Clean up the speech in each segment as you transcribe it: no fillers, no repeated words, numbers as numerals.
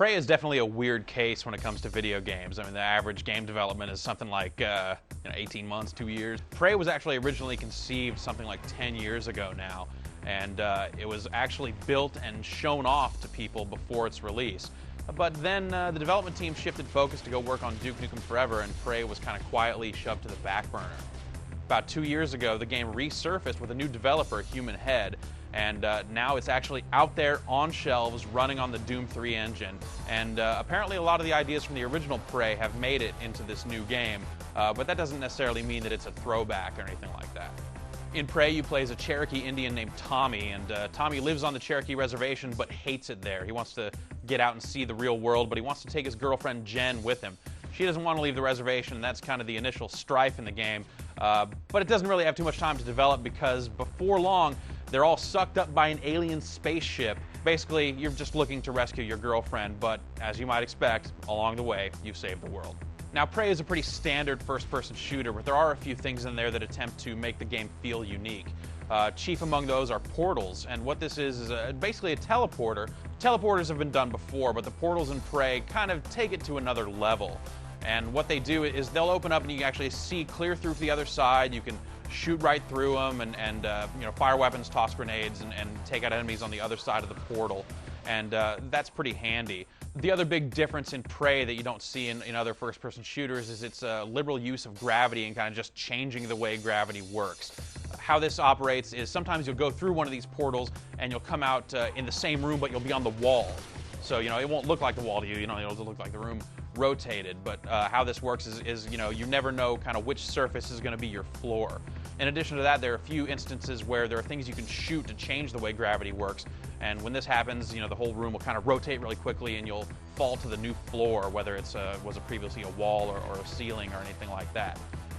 Prey is definitely a weird case when it comes to video games. I mean, the average game development is something like 18 months, 2 years. Prey was actually originally conceived something like 10 years ago now, and it was actually built and shown off to people before its release. But then the development team shifted focus to go work on Duke Nukem Forever, and Prey was kind of quietly shoved to the back burner. About 2 years ago, the game resurfaced with a new developer, Human Head, and now it's actually out there on shelves running on the Doom 3 engine. And apparently a lot of the ideas from the original Prey have made it into this new game, but that doesn't necessarily mean that it's a throwback or anything like that. In Prey, you play as a Cherokee Indian named Tommy, and Tommy lives on the Cherokee reservation but hates it there. He wants to get out and see the real world, but he wants to take his girlfriend Jen with him. She doesn't want to leave the reservation, and that's kind of the initial strife in the game. But it doesn't really have too much time to develop because before long, they're all sucked up by an alien spaceship. Basically, you're just looking to rescue your girlfriend, but as you might expect, along the way, you've saved the world. Now, Prey is a pretty standard first-person shooter, but there are a few things in there that attempt to make the game feel unique. Chief among those are portals, and what this is basically a teleporter. Teleporters have been done before, but the portals in Prey kind of take it to another level. And what they do is they'll open up and you can actually see clear through to the other side. You can shoot right through them and fire weapons, toss grenades, and take out enemies on the other side of the portal. And that's pretty handy. The other big difference in Prey that you don't see in other first-person shooters is its liberal use of gravity and kind of just changing the way gravity works. How this operates is sometimes you'll go through one of these portals and you'll come out in the same room, but you'll be on the wall. So, it won't look like the wall to you, it'll look like the room rotated. But how this works is you never know kind of which surface is going to be your floor. In addition to that, there are a few instances where there are things you can shoot to change the way gravity works. And when this happens, the whole room will kind of rotate really quickly and you'll fall to the new floor, whether it was previously a wall or a ceiling or anything like that.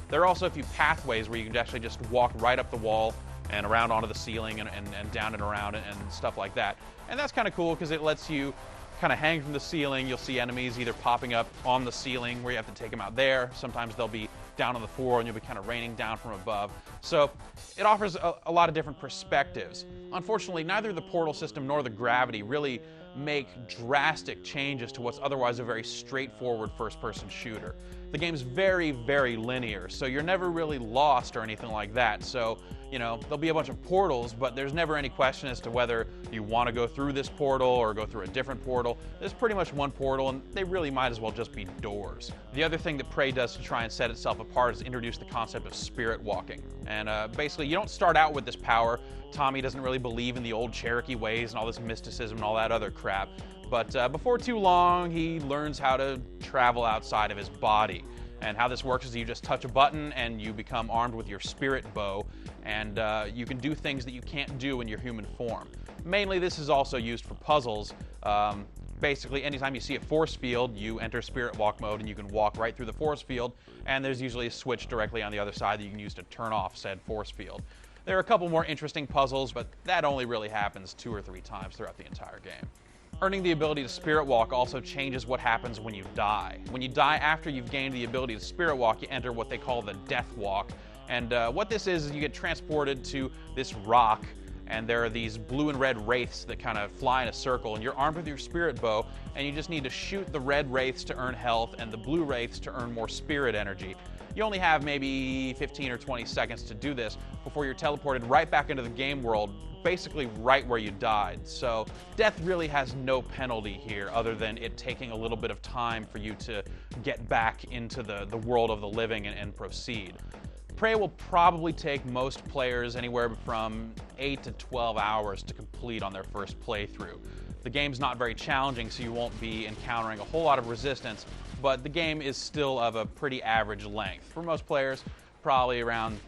There are also a few pathways where you can actually just walk right up the wall and around onto the ceiling and down and around and stuff like that. And that's kind of cool because it lets you kind of hang from the ceiling. You'll see enemies either popping up on the ceiling where you have to take them out there. Sometimes they'll be down on the floor and you'll be kind of raining down from above. So it offers a lot of different perspectives. Unfortunately, neither the portal system nor the gravity really make drastic changes to what's otherwise a very straightforward first-person shooter. The game's very, very linear, so you're never really lost or anything like that. So, there'll be a bunch of portals, but there's never any question as to whether you want to go through this portal or go through a different portal. There's pretty much one portal, and they really might as well just be doors. The other thing that Prey does to try and set itself apart is introduce the concept of spirit walking. And basically, you don't start out with this power. Tommy doesn't really believe in the old Cherokee ways and all this mysticism and all that other crap. But before too long, he learns how to travel outside of his body. And how this works is you just touch a button and you become armed with your spirit bow, and you can do things that you can't do in your human form. Mainly this is also used for puzzles. Basically, anytime you see a force field, you enter spirit walk mode and you can walk right through the force field, and there's usually a switch directly on the other side that you can use to turn off said force field. There are a couple more interesting puzzles, but that only really happens 2 or 3 times throughout the entire game. Earning the ability to spirit walk also changes what happens when you die. When you die after you've gained the ability to spirit walk, you enter what they call the death walk. And what this is you get transported to this rock, and there are these blue and red wraiths that kind of fly in a circle, and you're armed with your spirit bow, and you just need to shoot the red wraiths to earn health and the blue wraiths to earn more spirit energy. You only have maybe 15 or 20 seconds to do this before you're teleported right back into the game world, basically right where you died. So death really has no penalty here other than it taking a little bit of time for you to get back into the world of the living and proceed. Prey will probably take most players anywhere from 8 to 12 hours to complete on their first playthrough. The game's not very challenging, so you won't be encountering a whole lot of resistance, but the game is still of a pretty average length. For most players, probably around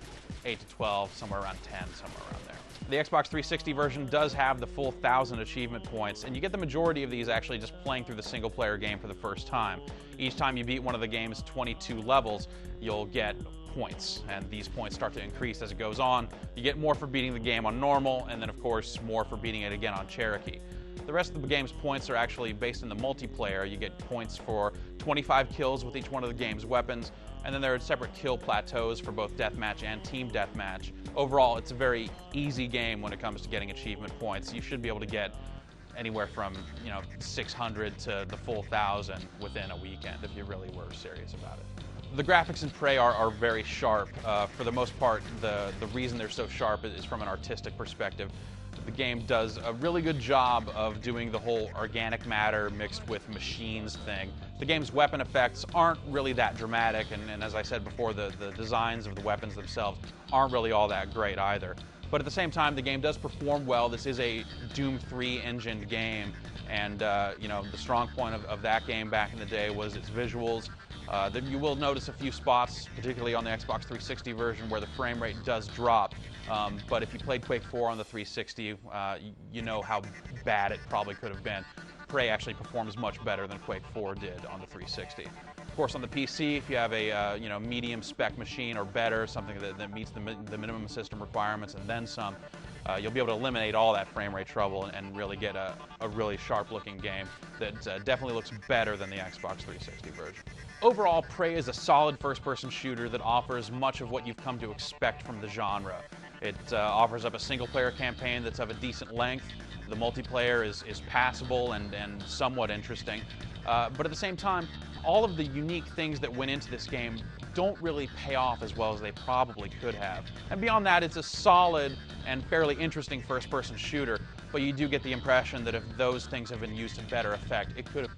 8 to 12, somewhere around 10, somewhere around there. The Xbox 360 version does have the full 1,000 achievement points, and you get the majority of these actually just playing through the single-player game for the first time. Each time you beat one of the game's 22 levels, you'll get points, and these points start to increase as it goes on. You get more for beating the game on normal, and then of course more for beating it again on Cherokee. The rest of the game's points are actually based in the multiplayer. You get points for 25 kills with each one of the game's weapons, and then there are separate kill plateaus for both deathmatch and team deathmatch. Overall, it's a very easy game when it comes to getting achievement points. You should be able to get anywhere from 600 to the full 1,000 within a weekend if you really were serious about it. The graphics in Prey are very sharp. For the most part, the reason they're so sharp is from an artistic perspective. The game does a really good job of doing the whole organic matter mixed with machines thing. The game's weapon effects aren't really that dramatic, and as I said before, the designs of the weapons themselves aren't really all that great either. But at the same time, the game does perform well. This is a Doom 3 engined game, and the strong point of that game back in the day was its visuals. You will notice a few spots, particularly on the Xbox 360 version, where the frame rate does drop. But if you played Quake 4 on the 360, you know how bad it probably could have been. Prey actually performs much better than Quake 4 did on the 360. Of course, on the PC, if you have a medium spec machine or better, something that meets the minimum system requirements and then some, you'll be able to eliminate all that frame rate trouble and really get a really sharp-looking game that definitely looks better than the Xbox 360 version. Overall, Prey is a solid first-person shooter that offers much of what you've come to expect from the genre. It offers up a single-player campaign that's of a decent length. The multiplayer is passable and somewhat interesting. But at the same time, all of the unique things that went into this game don't really pay off as well as they probably could have. And beyond that, it's a solid and fairly interesting first-person shooter, but you do get the impression that if those things have been used to better effect, it could have